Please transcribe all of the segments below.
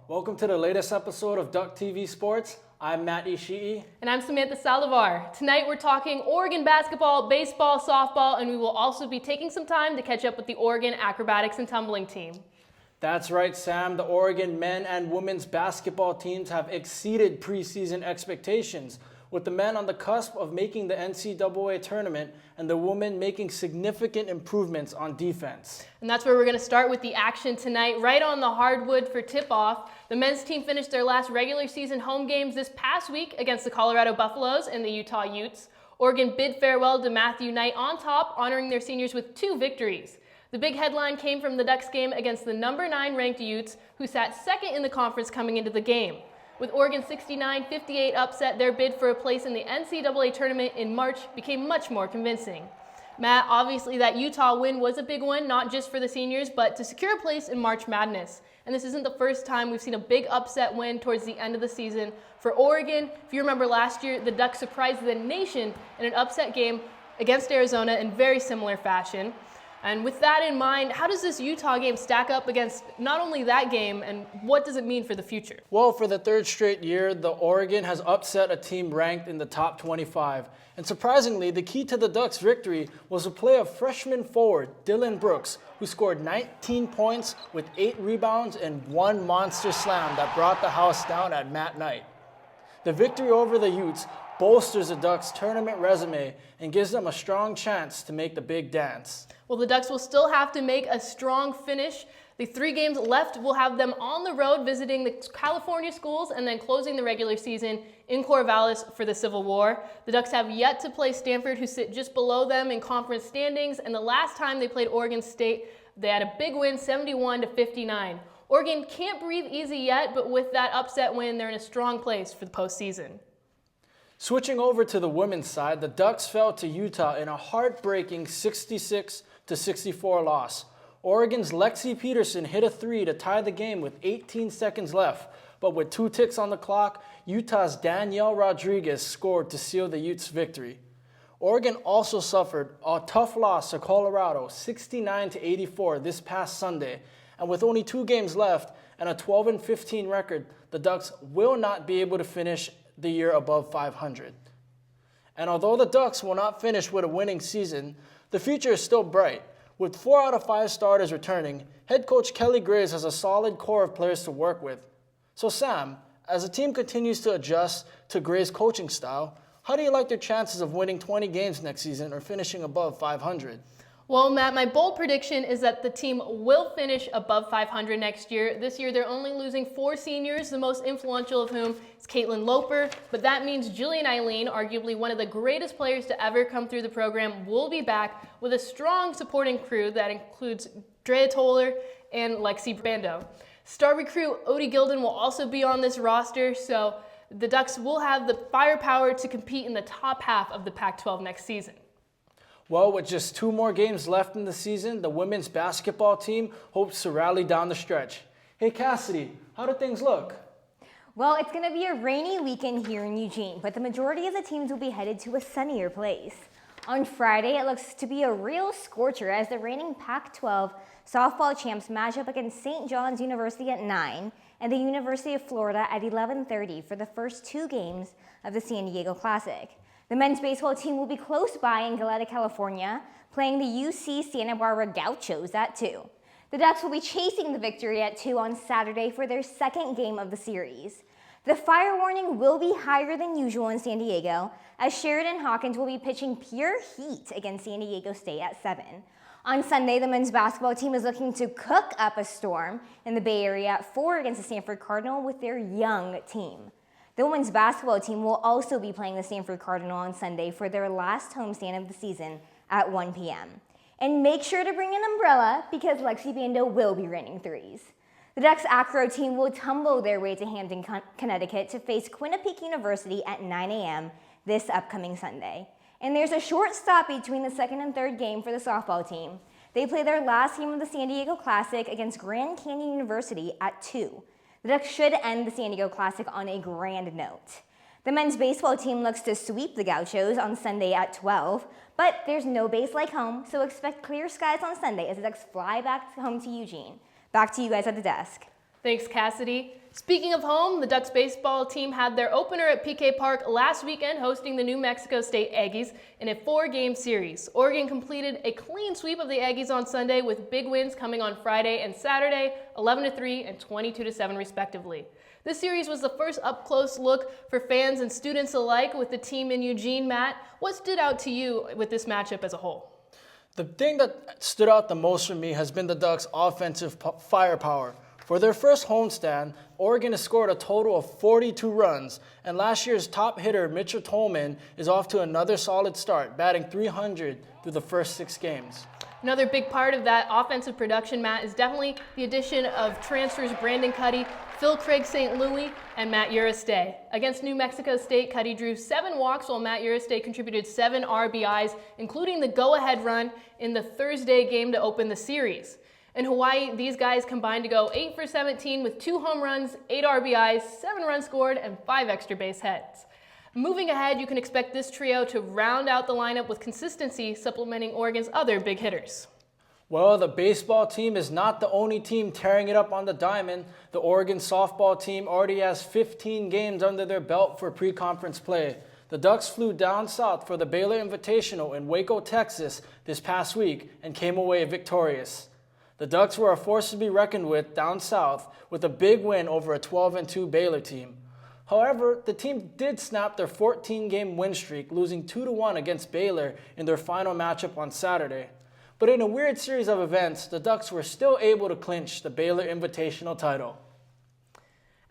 Welcome to the latest episode of Duck TV Sports. I'm Matt Ishii. And I'm Samantha Salivar. Tonight we're talking Oregon basketball, baseball, softball, and we will also be taking some time to catch up with the Oregon acrobatics and tumbling team. That's right, Sam. The Oregon men and women's basketball teams have exceeded preseason expectations, with the men on the cusp of making the NCAA tournament and the women making significant improvements on defense. And that's where we're going to start with the action tonight, right on the hardwood for tip-off. The men's team finished their last regular season home games this past week against the Colorado Buffaloes and the Utah Utes. Oregon bid farewell to Matthew Knight on top, honoring their seniors with 2 victories. The big headline came from the Ducks game against the number 9 ranked Utes, who sat second in the conference coming into the game. With Oregon's 69-58 upset, their bid for a place in the NCAA tournament in March became much more convincing. Matt, obviously that Utah win was a big one, not just for the seniors, but to secure a place in March Madness. And this isn't the first time we've seen a big upset win towards the end of the season. For Oregon, if you remember last year, the Ducks surprised the nation in an upset game against Arizona in very similar fashion. And with that in mind, how does this Utah game stack up against not only that game, and what does it mean for the future? Well, for the 3rd straight year, the Oregon has upset a team ranked in the top 25. And surprisingly, the key to the Ducks' victory was a play of freshman forward Dylan Brooks, who scored 19 points with 8 rebounds and 1 monster slam that brought the house down at Matt Knight. The victory over the Utes bolsters the Ducks' tournament resume and gives them a strong chance to make the big dance. Well, the Ducks will still have to make a strong finish. The 3 games left will have them on the road visiting the California schools and then closing the regular season in Corvallis for the Civil War. The Ducks have yet to play Stanford, who sit just below them in conference standings, and the last time they played Oregon State, they had a big win, 71-59. Oregon can't breathe easy yet, but with that upset win, they're in a strong place for the postseason. Switching over to the women's side, the Ducks fell to Utah in a heartbreaking 66-64 loss. Oregon's Lexi Peterson hit a 3 to tie the game with 18 seconds left, but with 2 ticks on the clock, Utah's Danielle Rodriguez scored to seal the Utes' victory. Oregon also suffered a tough loss to Colorado, 69-84 this past Sunday, and with only 2 games left and a 12-15 record, the Ducks will not be able to finish the year above 500. And although the Ducks will not finish with a winning season, the future is still bright. With 4 out of 5 starters returning, head coach Kelly Graves has a solid core of players to work with. So Sam, as the team continues to adjust to Graves' coaching style, how do you like their chances of winning 20 games next season or finishing above 500? Well, Matt, my bold prediction is that the team will finish above 500 next year. This year, they're only losing 4 seniors, the most influential of whom is Caitlin Loper. But that means Jillian Eileen, arguably one of the greatest players to ever come through the program, will be back with a strong supporting crew that includes Drea Toller and Lexi Brando. Star recruit Odie Gilden will also be on this roster, so the Ducks will have the firepower to compete in the top half of the Pac-12 next season. Well, with just 2 more games left in the season, the women's basketball team hopes to rally down the stretch. Hey Cassidy, how do things look? Well, it's going to be a rainy weekend here in Eugene, but the majority of the teams will be headed to a sunnier place. On Friday, it looks to be a real scorcher as the reigning Pac-12 softball champs match up against St. John's University at 9 and the University of Florida at 11:30 for the first 2 games of the San Diego Classic. The men's baseball team will be close by in Goleta, California, playing the UC Santa Barbara Gauchos at 2. The Ducks will be chasing the victory at 2 on Saturday for their 2nd game of the series. The fire warning will be higher than usual in San Diego, as Sheridan Hawkins will be pitching pure heat against San Diego State at 7. On Sunday, the men's basketball team is looking to cook up a storm in the Bay Area at 4 against the Stanford Cardinal with their young team. The women's basketball team will also be playing the Stanford Cardinal on Sunday for their last homestand of the season at 1 p.m. And make sure to bring an umbrella because Lexi Bando will be raining 3s. The Ducks acro team will tumble their way to Hampton, Connecticut to face Quinnipiac University at 9 a.m. this upcoming Sunday. And there's a short stop between the 2nd and 3rd game for the softball team. They play their last game of the San Diego Classic against Grand Canyon University at 2. The Ducks should end the San Diego Classic on a grand note. The men's baseball team looks to sweep the Gauchos on Sunday at 12, but there's no base like home, so expect clear skies on Sunday as the Ducks fly back home to Eugene. Back to you guys at the desk. Thanks, Cassidy. Speaking of home, the Ducks baseball team had their opener at PK Park last weekend, hosting the New Mexico State Aggies in a 4-game series. Oregon completed a clean sweep of the Aggies on Sunday, with big wins coming on Friday and Saturday, 11-3 and 22-7 respectively. This series was the first up-close look for fans and students alike with the team in Eugene. Matt, what stood out to you with this matchup as a whole? The thing that stood out the most for me has been the Ducks' offensive firepower. For their first homestand, Oregon has scored a total of 42 runs, and last year's top hitter, Mitchell Tolman, is off to another solid start, batting .300 through the first 6 games. Another big part of that offensive production, Matt, is definitely the addition of transfers Brandon Cuddy, Phil Craig St. Louis, and Matt Uristay. Against New Mexico State, Cuddy drew 7 walks while Matt Uristay contributed 7 RBIs, including the go-ahead run in the Thursday game to open the series. In Hawaii, these guys combined to go 8 for 17 with 2 home runs, 8 RBIs, 7 runs scored, and 5 extra base hits. Moving ahead, you can expect this trio to round out the lineup with consistency, supplementing Oregon's other big hitters. Well, the baseball team is not the only team tearing it up on the diamond. The Oregon softball team already has 15 games under their belt for pre-conference play. The Ducks flew down south for the Baylor Invitational in Waco, Texas this past week and came away victorious. The Ducks were a force to be reckoned with down south with a big win over a 12-2 Baylor team. However, the team did snap their 14-game win streak, losing 2-1 against Baylor in their final matchup on Saturday. But in a weird series of events, the Ducks were still able to clinch the Baylor Invitational title.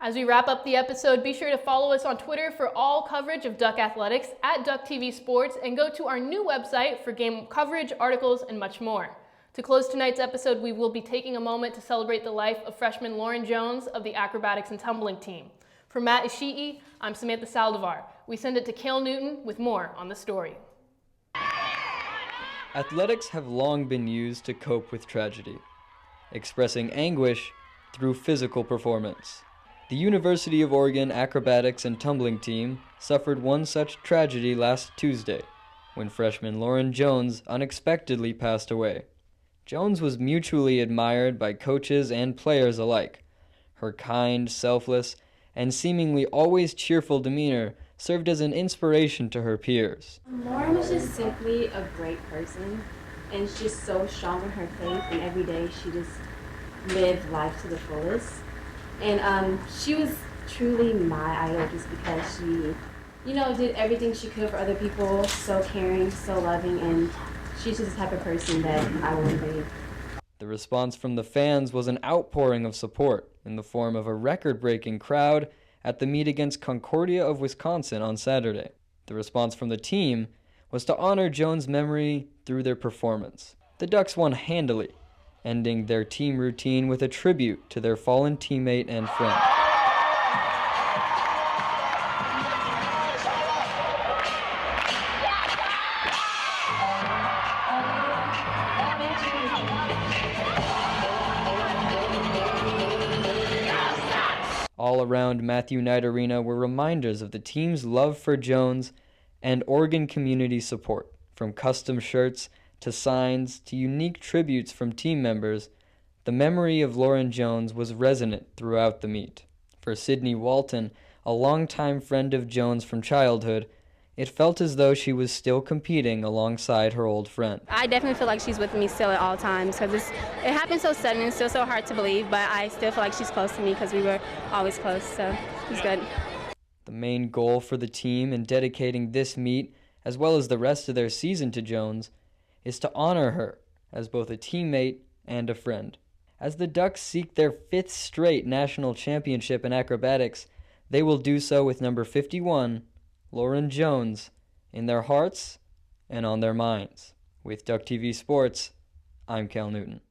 As we wrap up the episode, be sure to follow us on Twitter for all coverage of Duck Athletics at Duck TV Sports, and go to our new website for game coverage, articles, and much more. To close tonight's episode, we will be taking a moment to celebrate the life of freshman Lauren Jones of the acrobatics and tumbling team. For Matt Ishii, I'm Samantha Saldivar. We send it to Cale Newton with more on the story. Athletics have long been used to cope with tragedy, expressing anguish through physical performance. The University of Oregon acrobatics and tumbling team suffered one such tragedy last Tuesday, when freshman Lauren Jones unexpectedly passed away. Jones was mutually admired by coaches and players alike. Her kind, selfless, and seemingly always cheerful demeanor served as an inspiration to her peers. Lauren was just simply a great person, and she's just so strong in her faith, and every day she just lived life to the fullest. And she was truly my idol just because she, did everything she could for other people, so caring, so loving, and she's just the type of person that I want to be. The response from the fans was an outpouring of support in the form of a record-breaking crowd at the meet against Concordia of Wisconsin on Saturday. The response from the team was to honor Jones' memory through their performance. The Ducks won handily, ending their team routine with a tribute to their fallen teammate and friend. All around Matthew Knight Arena were reminders of the team's love for Jones and Oregon community support. From custom shirts to signs to unique tributes from team members, the memory of Lauren Jones was resonant throughout the meet. For Sydney Walton, a longtime friend of Jones from childhood, it felt as though she was still competing alongside her old friend. I definitely feel like she's with me still at all times because it happened so sudden and still so hard to believe, but I still feel like she's close to me because we were always close, so it's good. The main goal for the team in dedicating this meet, as well as the rest of their season to Jones, is to honor her as both a teammate and a friend. As the Ducks seek their 5th straight national championship in acrobatics, they will do so with number 51, Lauren Jones, in their hearts and on their minds. With Duck TV Sports, I'm Cale Newton.